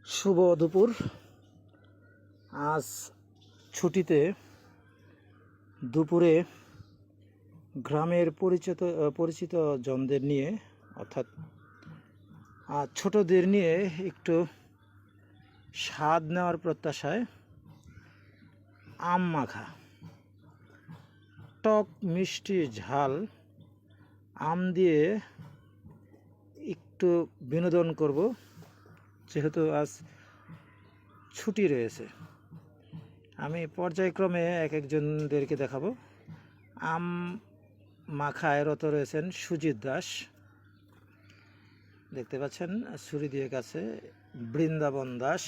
শুভ দুপুর। আজ ছুটিতে দুপুরে গ্রামের পরিচিত জনদের নিয়ে, অর্থাৎ ছোটদের নিয়ে একটু স্বাদ নেওয়ার প্রত্যাশায় আম মাখা, টক মিষ্টি ঝাল আম দিয়ে একটু বিনোদন করব, যেহেতু আজ ছুটি রয়েছে। আমি পর্যায়ক্রমে একজনদেরকে দেখাবো। আম মাখায় রত রয়েছেন সুজিত দাস, দেখতে পাচ্ছেন ছুরি দিয়ে কাছে। বৃন্দাবন দাস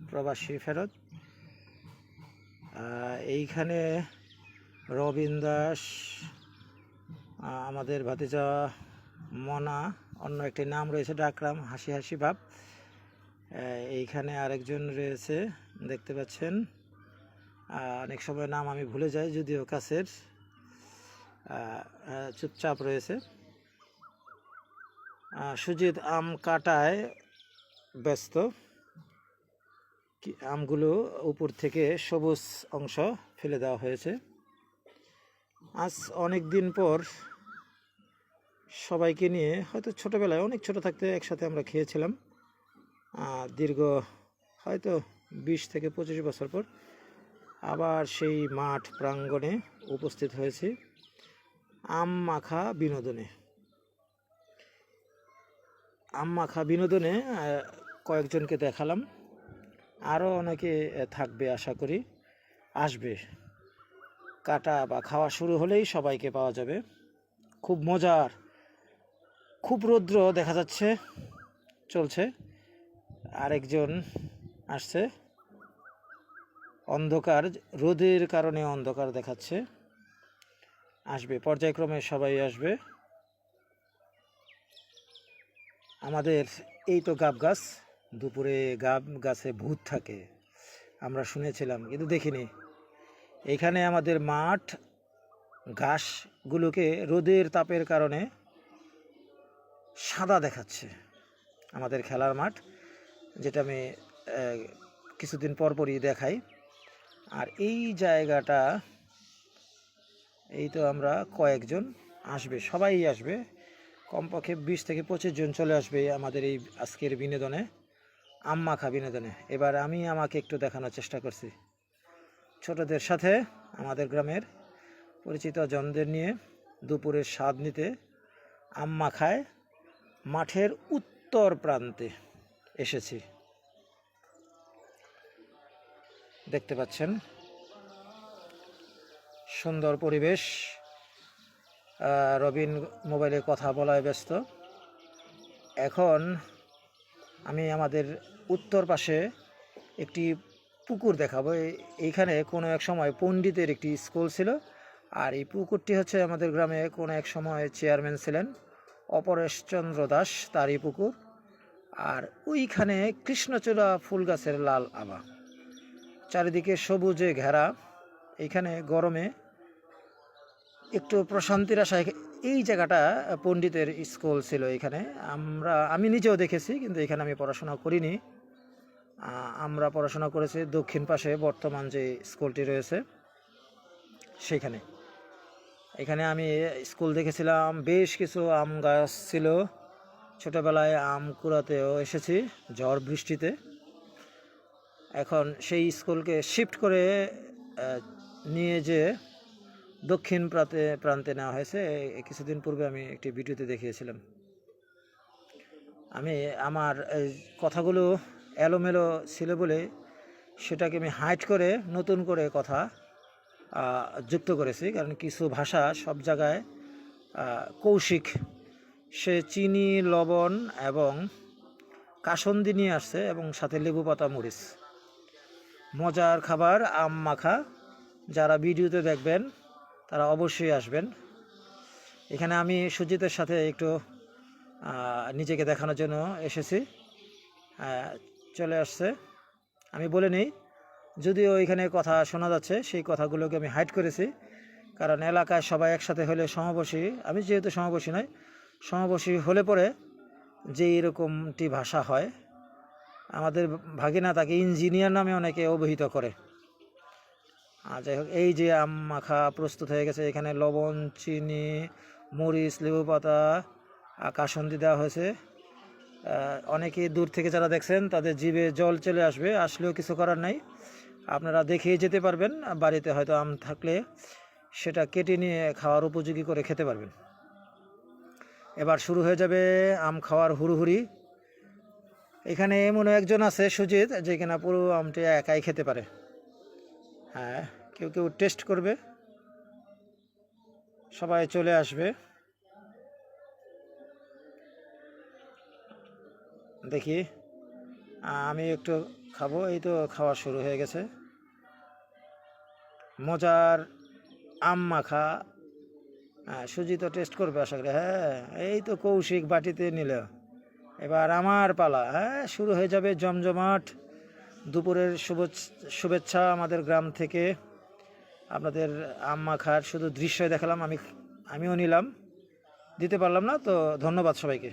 প্রবাসী ফেরত। এইখানে রবিন দাস, আমাদের ভাতিজা মনা, অন্য একটি নাম রয়েছে ডাকরাম, হাসি হাসি ভাব। এইখানে আরেকজন রয়েছে, দেখতে পাচ্ছেন। অনেক সময় নাম আমি ভুলে যাই, যদিও কাছের। চুপচাপ রয়েছে। সুজিত আম কাটায় ব্যস্ত। আমগুলো উপর থেকে সবুজ অংশ ফেলে দেওয়া হয়েছে। আজ অনেক দিন পর সবাইকে নিয়ে, হয়তো ছোটোবেলায় অনেক ছোট থাকতে একসাথে আমরা খেয়েছিলাম, দীর্ঘ হয়তো 20 থেকে 25 বছর পর আবার সেই মাঠ প্রাঙ্গণে উপস্থিত হয়েছি আম মাখা বিনোদনে। কয়েকজনকে দেখালাম, আরও অনেকে থাকবে আশা করি, আসবে। কাটা বা খাওয়া শুরু হলেই সবাইকে পাওয়া যাবে। খুব মজার, খুব রৌদ্র দেখা যাচ্ছে, চলছে। আরেকজন আসছে, অন্ধকার, রোদের কারণে অন্ধকার দেখাচ্ছে। আসবে পর্যায়ক্রমে, সবাই আসবে। আমাদের এই তো গাব গাছ, দুপুরে গাব গাছে ভূত থাকে আমরা শুনেছিলাম, কিন্তু দেখিনি। এখানে আমাদের মাঠ ঘাসগুলোকে রোদের তাপের কারণে সাদা দেখাচ্ছে। আমাদের খেলার মাঠ, যেটা আমি কিছুদিন পরপরই দেখাই। আর এই জায়গাটা, এই তো আমরা কয়েকজন আসবে, সবাই আসবে, কমপক্ষে 20 থেকে 25 জন চলে আসবে আমাদের এই আজকের বিনোদনে, আম মাখা বিনোদনে। এবার আমি আমাকে একটু দেখানোর চেষ্টা করছি ছোটদের সাথে, আমাদের গ্রামের পরিচিত জনদের নিয়ে দুপুরের স্বাদ নিতে আম মাখায় মাঠের উত্তর প্রান্তে এসেছি। দেখতে পাচ্ছেন সুন্দর পরিবেশ। রবিন মোবাইলে কথা বলায় ব্যস্ত। এখন আমি আমাদের উত্তর পাশে একটি পুকুর দেখাবো। এইখানে কোনো এক সময় পণ্ডিতের একটি স্কুল ছিল, আর এই পুকুরটি হচ্ছে আমাদের গ্রামে কোনো এক সময় চেয়ারম্যান ছিলেন অপরেশচন্দ্র দাস, তারই পুকুর। আর ওইখানে কৃষ্ণচূড়া ফুল গাছের লাল আভা, চারিদিকে সবুজে ঘেরা। এইখানে গরমে একটু প্রশান্তির আশায়, এই জায়গাটা পণ্ডিতের স্কুল ছিল। এখানে আমি নিজেও দেখেছি, কিন্তু এখানে আমি পড়াশোনা করিনি। আমরা পড়াশোনা করেছি দক্ষিণ পাশে বর্তমান যে স্কুলটি রয়েছে সেখানে। এখানে আমি স্কুল দেখেছিলাম, বেশ কিছু আম গাছ ছিল। ছোটোবেলায় আম কুড়াতেও এসেছি ঝড় বৃষ্টিতে। এখন সেই স্কুলকে শিফট করে নিয়ে যে দক্ষিণ প্রান্তে নেওয়া হয়েছে। কিছুদিন পূর্বে আমি একটি ভিডিওতে দেখিয়েছিলাম। আমি আমার কথাগুলো এলোমেলো ছিল বলে সেটাকে আমি হাইড করে নতুন করে কথা যুক্ত করেছি, কারণ কিছু ভাষা সব জায়গায় কৌশিক। সে চিনি, লবণ এবং কাসন্দি নিয়ে আসছে, এবং সাথে লেবু পাতা, মরিচ। মজার খাবার আম মাখা। যারা ভিডিওতে দেখবেন তারা অবশ্যই আসবেন। এখানে আমি সুজিতের সাথে একটু নিজেকে দেখানোর জন্য এসেছি। চলে আসছে, আমি বলে নিই, যদিও এখানে কথা শোনা যাচ্ছে, সেই কথাগুলোকে আমি হাইড করেছি, কারণ এলাকায় সবাই একসাথে হলে সমাবেশী, আমি যেহেতু সমাবেশী নয়, সমাবেশী হলে পরে যে এরকমটি ভাষা হয়, আমাদের ভাগিনা তাকে ইঞ্জিনিয়ার নামে অনেকে অভিহিত করে। আর যাই হোক, এই যে আম মাখা প্রস্তুত হয়ে গেছে। এখানে লবণ, চিনি, মরিচ, লেবু পাতা, কাসুন্দি দেওয়া হয়েছে। অনেকে দূর থেকে যারা দেখছেন তাদের জিভে জল চলে আসবে, আসলেও কিছু করার নাই, আপনারা দেখেই যেতে পারবেন। বাড়িতে হয়তো আম থাকলে সেটা কেটে নিয়ে খাওয়ার উপযোগী করে খেতে পারবেন। এবার শুরু হয়ে যাবে আম খাওয়ার হুড়োহুড়ি। এখানে এমন একজন আছে সুজিত, যে কিনা পুরো আমটি একাই খেতে পারে। হ্যাঁ, কেউ কেউ টেস্ট করবে, সবাই চলে আসবে। দেখি, আমি একটু খাবো। এই তো খাওয়া শুরু হয়ে গেছে। মজার আম মাখা। হ্যাঁ, সুজি তো টেস্ট করবে আশা করি। হ্যাঁ, এই তো কৌশিক বাটিতে নিল। এবার আমার পালা। হ্যাঁ, শুরু হয়ে যাবে জমজমাট দুপুরের শুভেচ্ছা আমাদের গ্রাম থেকে। আপনাদের আম মাখার শুধু দৃশ্যই দেখালাম, আমিও নিলাম, দিতে পারলাম না। তো ধন্যবাদ সবাইকে।